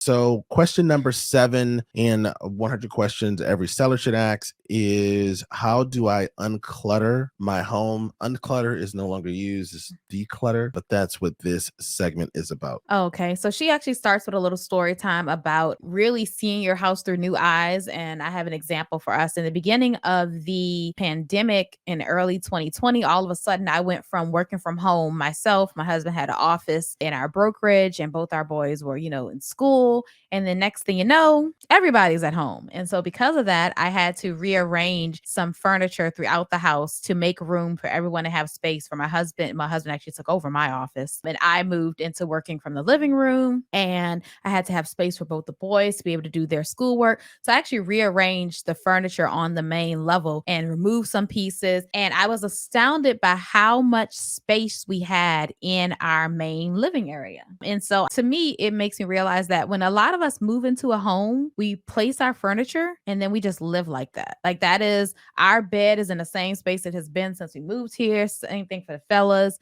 So, question number 7 in 100 questions every seller should ask is, how do I unclutter my home? Unclutter is no longer used, it's declutter, but that's what this segment is about. Okay. So she actually starts with a little story time about really seeing your house through new eyes. And I have an example for us. In the beginning of the pandemic in early 2020, all of a sudden I went from working from home myself. My husband had an office in our brokerage, and both our boys were, in school. And the next thing you know, everybody's at home. And so because of that, I had to rearrange some furniture throughout the house to make room for everyone to have space for my husband. My husband actually took over my office, and I moved into working from the living room, and I had to have space for both the boys to be able to do their schoolwork. So I actually rearranged the furniture on the main level and removed some pieces. And I was astounded by how much space we had in our main living area. And so to me, it makes me realize that when a lot of us move into a home, we place our furniture and then we just live like that. Like that is our bed is in the same space it has been since we moved here. Same thing for the fellas.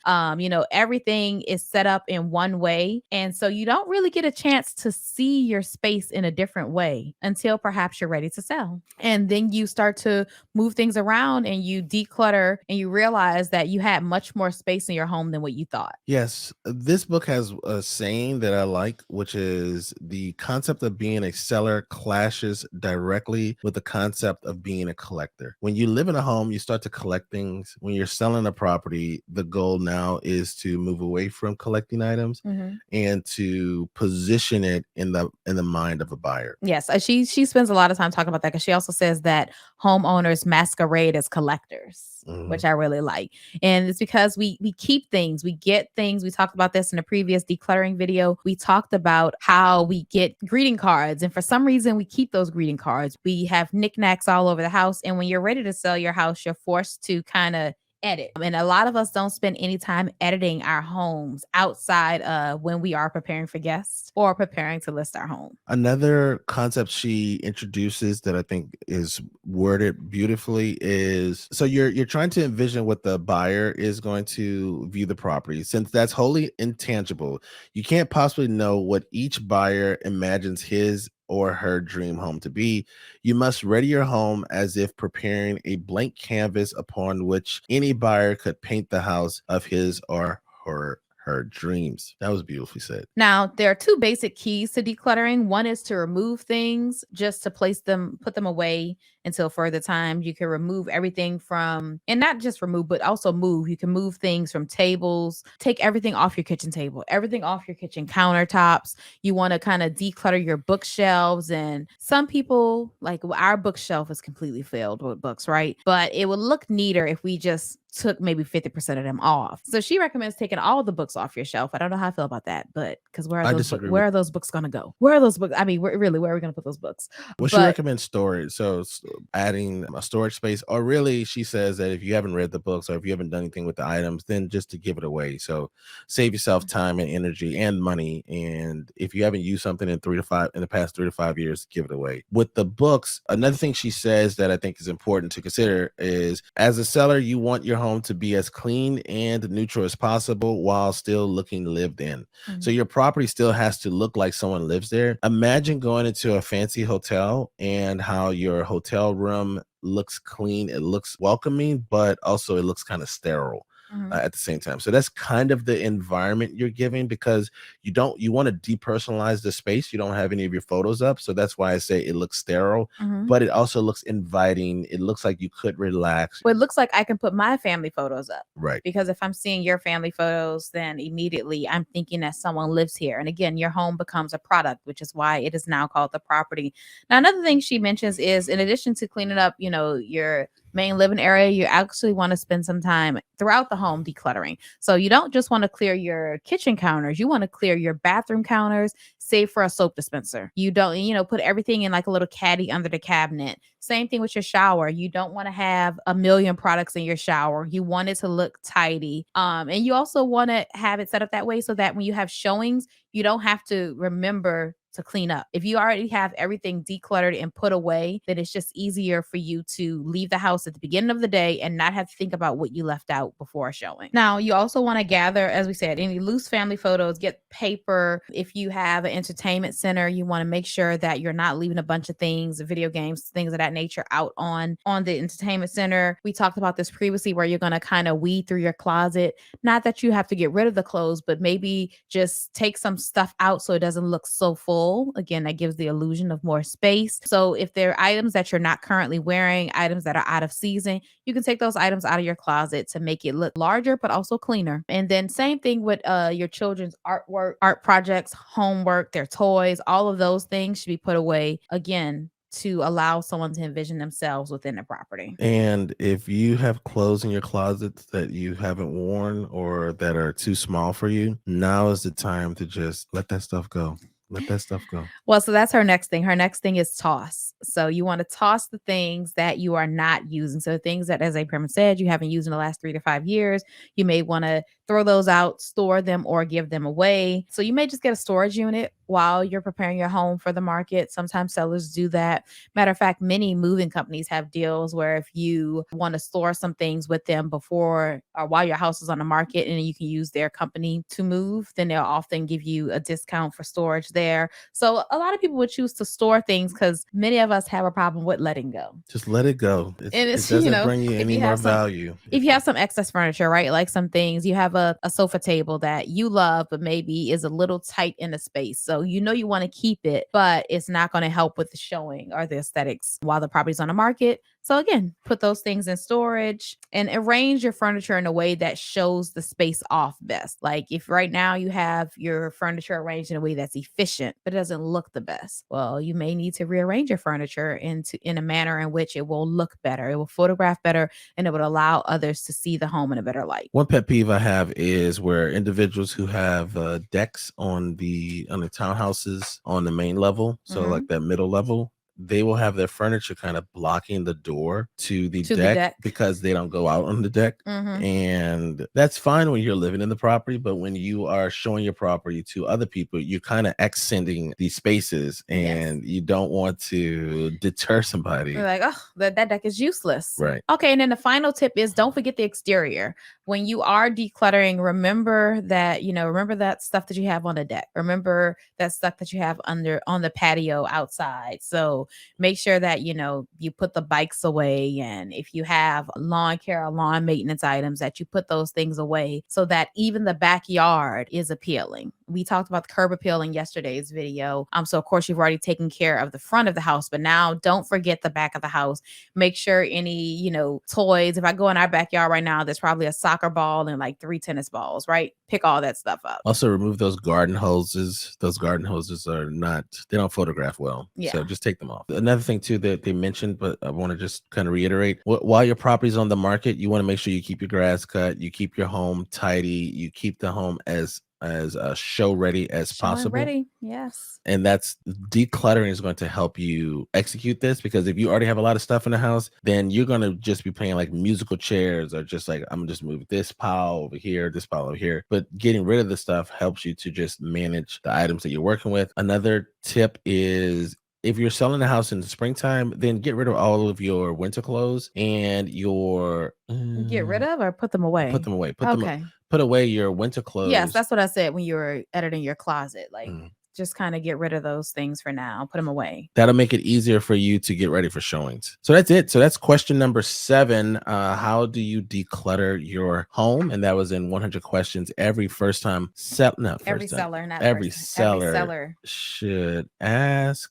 Everything is set up in one way. And so you don't really get a chance to see your space in a different way until perhaps you're ready to sell. And then you start to move things around and you declutter and you realize that you had much more space in your home than what you thought. Yes, this book has a saying that I like, which is the concept of being a seller clashes directly with the concept of being a collector. When you live in a home, you start to collect things. When you're selling a property, the goal now is to move away from collecting items Mhm. and to position it in the mind of a buyer. Yes, she spends a lot of time talking about that because she also says that homeowners masquerade as collectors, Mhm. which I really like. And it's because we keep things, we get things. We talked about this in a previous decluttering video. We talked about how we get greeting cards, and for some reason we keep those greeting cards. We have knickknacks all over the house, and when you're ready to sell your house, you're forced to kind of edit. And a lot of us don't spend any time editing our homes outside when we are preparing for guests or preparing to list our home. Another concept she introduces that I think is worded beautifully is, so you're trying to envision what the buyer is going to view the property. Since that's wholly intangible, you can't possibly know what each buyer imagines his or her dream home to be. You must ready your home as if preparing a blank canvas upon which any buyer could paint the house of his or her dreams. That was beautifully said. Now, there are two basic keys to decluttering. One is to remove things just to place them, put them away until further time. You can remove everything from, and not just remove, but also move. You can move things from tables, take everything off your kitchen table, everything off your kitchen countertops. You want to kind of declutter your bookshelves. And some people, like our bookshelf is completely filled with books, right? But it would look neater if we just took maybe 50% of them off. So she recommends taking all the books off your shelf. I don't know how I feel about that, but because I disagree where with. are those books gonna go? Where are those books? I mean, really, where are we gonna put those books? Well, she But recommends storage. So adding a storage space, or really, she says that if you haven't read the books or if you haven't done anything with the items, then just to give it away. So save yourself time and energy and money. And if you haven't used something in the past 3 to 5 years, give it away. With the books, another thing she says that I think is important to consider is, as a seller, you want your home to be as clean and neutral as possible while still looking lived in. So Mhm. your property still has to look like someone lives there. Imagine going into a fancy hotel and how your hotel room looks clean, it looks welcoming, but also it looks kind of sterile Mhm. at the same time. So that's kind of the environment you're giving, because you want to depersonalize the space. You don't have any of your photos up. So that's why I say it looks sterile, Mhm. but it also looks inviting. It looks like you could relax. Well, it looks like I can put my family photos up, Right. because if I'm seeing your family photos, then immediately I'm thinking that someone lives here. And again, your home becomes a product, which is why it is now called the property. Now, another thing she mentions is, in addition to cleaning up, your main living area, you actually want to spend some time throughout the home decluttering. So you don't just want to clear your kitchen counters, you want to clear your bathroom counters, save for a soap dispenser. You don't, put everything in like a little caddy under the cabinet. Same thing with your shower. You don't want to have a million products in your shower. You want it to look tidy. And you also want to have it set up that way so that when you have showings, you don't have to remember to clean up. If you already have everything decluttered and put away, then it's just easier for you to leave the house at the beginning of the day and not have to think about what you left out before showing. Now, you also want to gather, as we said, any loose family photos, get paper. If you have an entertainment center, you want to make sure that you're not leaving a bunch of things, video games, things of that nature out on the entertainment center. We talked about this previously where you're going to kind of weed through your closet. Not that you have to get rid of the clothes, but maybe just take some stuff out so it doesn't look so full. Again, that gives the illusion of more space. So if there are items that you're not currently wearing, items that are out of season, you can take those items out of your closet to make it look larger, but also cleaner. And then same thing with your children's artwork, art projects, homework, their toys, all of those things should be put away again to allow someone to envision themselves within the property. And if you have clothes in your closets that you haven't worn or that are too small for you, now is the time to just let that stuff go. Let that stuff go. Well, so that's her next thing. Her next thing is toss. So you want to toss the things that you are not using. So things that, as April said, you haven't used in the last 3 to 5 years, you may want to throw those out, store them, or give them away. So you may just get a storage unit while you're preparing your home for the market. Sometimes sellers do that. Matter of fact, many moving companies have deals where if you want to store some things with them before or while your house is on the market and you can use their company to move, then they'll often give you a discount for storage there. So a lot of people would choose to store things because many of us have a problem with letting go. Just let it go. And It it's, doesn't bring you any more value. If you have some excess furniture, right? Like some things, you have a sofa table that you love, but maybe is a little tight in the space. So you know you want to keep it, but it's not going to help with the showing or the aesthetics while the property's on the market. So again, put those things in storage and arrange your furniture in a way that shows the space off best. Like if right now you have your furniture arranged in a way that's efficient, but it doesn't look the best, well, you may need to rearrange your furniture in a manner in which it will look better. It will photograph better and it would allow others to see the home in a better light. One pet peeve I have is where individuals who have decks on the townhouses on the main level, so like that middle level, they will have their furniture kind of blocking the door to the deck because they don't go out on the deck. And that's fine when you're living in the property, but when you are showing your property to other people, you're kind of accenting these spaces and you don't want to deter somebody. You're like, oh, that deck is useless. Right. Okay. And then the final tip is don't forget the exterior. When you are decluttering, remember that stuff that you have on the deck. Remember that stuff that you have on the patio outside. So make sure that, you put the bikes away. And if you have lawn care or lawn maintenance items, that you put those things away so that even the backyard is appealing. We talked about the curb appeal in yesterday's video. So of course you've already taken care of the front of the house, but now don't forget the back of the house. Make sure any, toys. If I go in our backyard right now, there's probably a soccer ball and like 3 tennis balls, right? Pick all that stuff up. Also remove those garden hoses. Those garden hoses they don't photograph well. Yeah. So just take them off. Another thing too that they mentioned, but I want to just kind of reiterate, while your property's on the market, you want to make sure you keep your grass cut, you keep your home tidy, you keep the home as show ready as possible. Ready, yes. And that's decluttering is going to help you execute this, because if you already have a lot of stuff in the house, then you're going to just be playing like musical chairs or just like, I'm just move this pile over here, this pile over here. But getting rid of the stuff helps you to just manage the items that you're working with. Another tip is, if you're selling the house in the springtime, then get rid of all of your winter clothes and your get rid of or put them away. Put them away. Put away your winter clothes. Yes, that's what I said when you were editing your closet. Like just kind of get rid of those things for now. Put them away. That'll make it easier for you to get ready for showings. So that's it. So that's question number 7. How do you declutter your home? And that was in 100 questions. Every seller should ask